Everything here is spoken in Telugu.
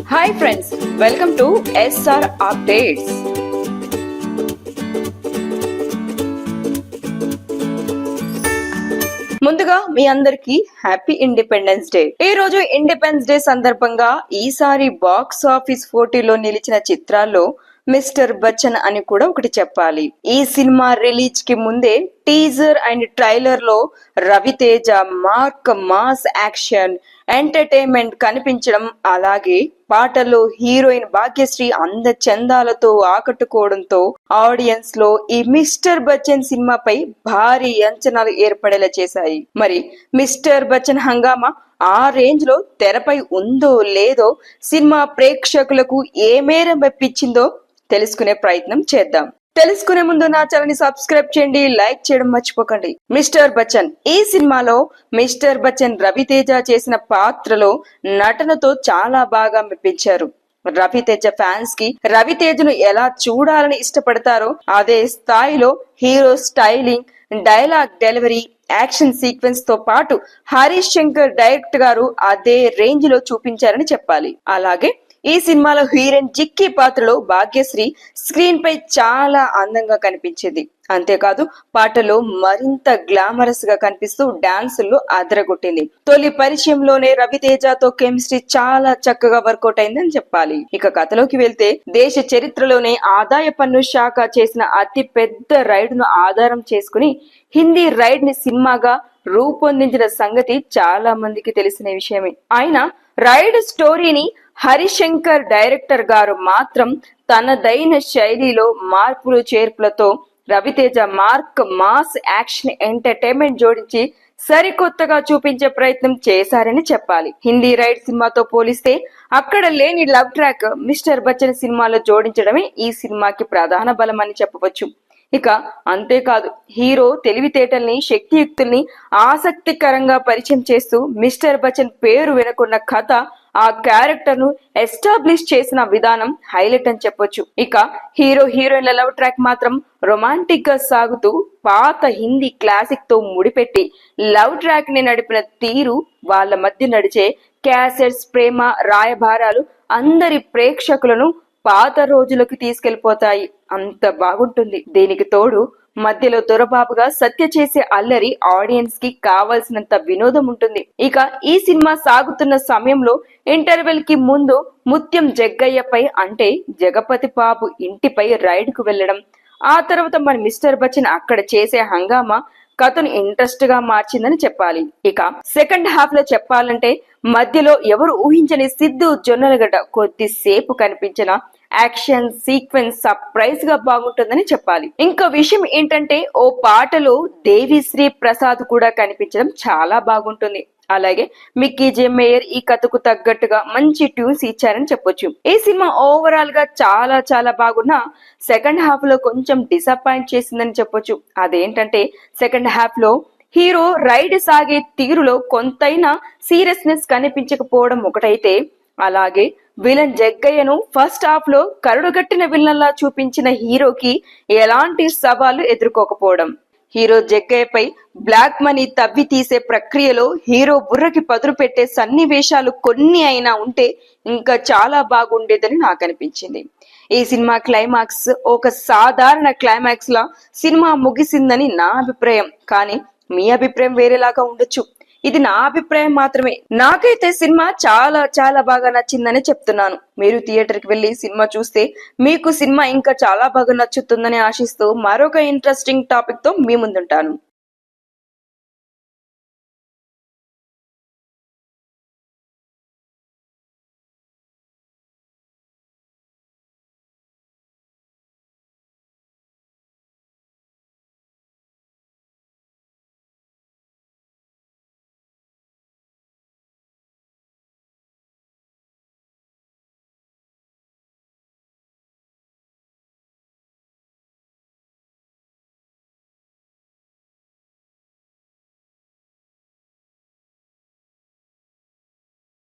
Hi friends, welcome to SR updates. ముందుగా మీ అందరికి హ్యాపీ ఇండిపెండెన్స్ డే. ఈ రోజు ఇండిపెండెన్స్ డే సందర్భంగా ఈసారి బాక్స్ ఆఫీస్ పోటీలో నిలిచిన చిత్రాల్లో మిస్టర్ బచ్చన్ అని కూడా ఒకటి చెప్పాలి. ఈ సినిమా రిలీజ్ కి ముందే టీజర్ అండ్ ట్రైలర్ లో Raviteja mark mass action entertainment కనిపించడం, అలాగే పాటల్లో హీరోయిన్ భాగ్యశ్రీ అంద చందాలతో ఆకట్టుకోవడంతో ఆడియన్స్ లో ఈ మిస్టర్ బచ్చన్ సినిమాపై భారీ అంచనాలు ఏర్పడేలా చేశాయి. మరి మిస్టర్ బచ్చన్ హంగామా ఆ రేంజ్ లో తెరపై ఉందో లేదో, సినిమా ప్రేక్షకులకు ఏ మేర మెప్పించిందో తెలుసుకునే ప్రయత్నం చేద్దాం. తెలుసుకునే ముందు నా ఛానల్ ని సబ్స్క్రైబ్ చేయండి, లైక్ చేయడం మర్చిపోకండి. మిస్టర్ బచ్చన్ ఈ సినిమాలో మిస్టర్ బచ్చన్ రవితేజ చేసిన పాత్రలో నటనతో చాలా బాగా మెప్పించారు. రవితేజ ఫ్యాన్స్ కి రవితేజను ఎలా చూడాలని ఇష్టపడతారో అదే స్థాయిలో hero styling, dialogue delivery, action sequence తో పాటు హరీష్ శంకర్ డైరెక్టర్ గారు అదే రేంజ్ లో చూపించారని చెప్పాలి. అలాగే ఈ సినిమాలో హీరోయిన్ జిక్కీ పాత్రలో భాగ్యశ్రీ స్క్రీన్ పై చాలా అందంగా కనిపించింది. అంతేకాదు పాటలో మరింత గ్లామరస్ గా కనిపిస్తూ డాన్సుల్లో అదరగొట్టింది. తొలి పరిచయంలోనే రవితేజతో కెమిస్ట్రీ చాలా చక్కగా వర్కౌట్ అయిందని చెప్పాలి. ఇక కథలోకి వెళ్తే, దేశ చరిత్రలోనే ఆదాయ పన్ను శాఖ చేసిన అతి పెద్ద రైడ్ ను ఆధారం చేసుకుని హిందీ రైడ్ ని సినిమాగా రూపొందించిన సంగతి చాలా మందికి తెలిసిన విషయమే. ఆయన రైడ్ స్టోరీని హరిశంకర్ డైరెక్టర్ గారు మాత్రం తనదైన శైలిలో మార్పులు చేర్పులతో Ravi Teja mark mass action entertainment జోడించి సరికొత్తగా చూపించే ప్రయత్నం చేశారని చెప్పాలి. హిందీ రైడ్ సినిమాతో పోలిస్తే అక్కడ లేని లవ్ ట్రాక్ మిస్టర్ బచ్చన్ సినిమాలో జోడించడమే ఈ సినిమాకి ప్రధాన బలం అని చెప్పవచ్చు. ఇక అంతేకాదు, హీరో తెలివితేటల్ని, శక్తియుక్తుల్ని ఆసక్తికరంగా పరిచయం చేస్తూ మిస్టర్ బచ్చన్ పేరు వినకున్న కథ, ఆ క్యారెక్టర్ ను ఎస్టాబ్లిష్ చేసిన విధానం హైలైట్ అని చెప్పొచ్చు. ఇక హీరో హీరోయిన్ల లవ్ ట్రాక్ మాత్రం రొమాంటిక్ గా సాగుతూ పాత హిందీ క్లాసిక్ తో ముడిపెట్టి లవ్ ట్రాక్ ని నడిపిన తీరు, వాళ్ళ మధ్య నడిచే క్యాసెట్స్, ప్రేమ రాయబారాలు అందరి ప్రేక్షకులను పాత రోజులకు తీసుకెళ్లిపోతాయి. అంత బాగుంటుంది. దీనికి తోడు మధ్యలో దొరబాబుగా సత్య చేసే అల్లరి ఆడియన్స్ కి కావాల్సినంత వినోదం ఉంటుంది. ఇక ఈ సినిమా సాగుతున్న సమయంలో ఇంటర్వెల్ కి ముందు ముత్యం జగ్గయ్యపై అంటే జగపతి బాబు ఇంటిపై రైడ్ కు వెళ్లడం, ఆ తర్వాత మన మిస్టర్ బచ్చన్ అక్కడ చేసే హంగామా కథను ఇంట్రెస్ట్ గా మార్చిందని చెప్పాలి. ఇక సెకండ్ హాఫ్ లో చెప్పాలంటే మధ్యలో ఎవరు ఊహించని సిద్ధు జొన్నలగడ్డ కొద్దిసేపు కనిపించిన యాక్షన్ సీక్వెన్స్ సర్ప్రైజ్ గా బాగుంటుందని చెప్పాలి. ఇంకో విషయం ఏంటంటే, ఓ పాటలో దేవిశ్రీ ప్రసాద్ కూడా కనిపించడం చాలా బాగుంటుంది. అలాగే మిక్కీ జే మేయర్ ఈ కథకు తగ్గట్టుగా మంచి ట్యూన్స్ ఇచ్చారని చెప్పొచ్చు. ఈ సినిమా ఓవరాల్ గా చాలా చాలా బాగున్నా సెకండ్ హాఫ్ లో కొంచెం డిసప్పాయింట్ చేసిందని చెప్పొచ్చు. అదేంటంటే, సెకండ్ హాఫ్ లో హీరో రైడ్ సాగే తీరులో కొంతైనా సీరియస్నెస్ కనిపించకపోవడం ఒకటైతే, అలాగే విలన్ జగ్గయ్యను ఫస్ట్ హాఫ్ లో కరుడుగట్టిన విలన్ లా చూపించిన హీరోకి ఎలాంటి సవాళ్లు ఎదుర్కోకపోవడం, హీరో జగ్గయ్యపై బ్లాక్ మనీ తవ్వి తీసే ప్రక్రియలో హీరో బుర్రకి పదును పెట్టే సన్నివేశాలు కొన్ని అయినా ఉంటే ఇంకా చాలా బాగుండేదని నాకు అనిపించింది. ఈ సినిమా క్లైమాక్స్ ఒక సాధారణ క్లైమాక్స్ లా సినిమా ముగిసిందని నా అభిప్రాయం. కానీ మీ అభిప్రాయం వేరేలాగా ఉండొచ్చు. ఇది నా అభిప్రాయం మాత్రమే. నాకైతే సినిమా చాలా చాలా బాగా నచ్చిందని చెప్తున్నాను. మీరు థియేటర్ కి వెళ్లి సినిమా చూస్తే మీకు సినిమా ఇంకా చాలా బాగా నచ్చుతుందని ఆశిస్తూ మరొక ఇంట్రెస్టింగ్ టాపిక్ తో మీ ముందుంటాను.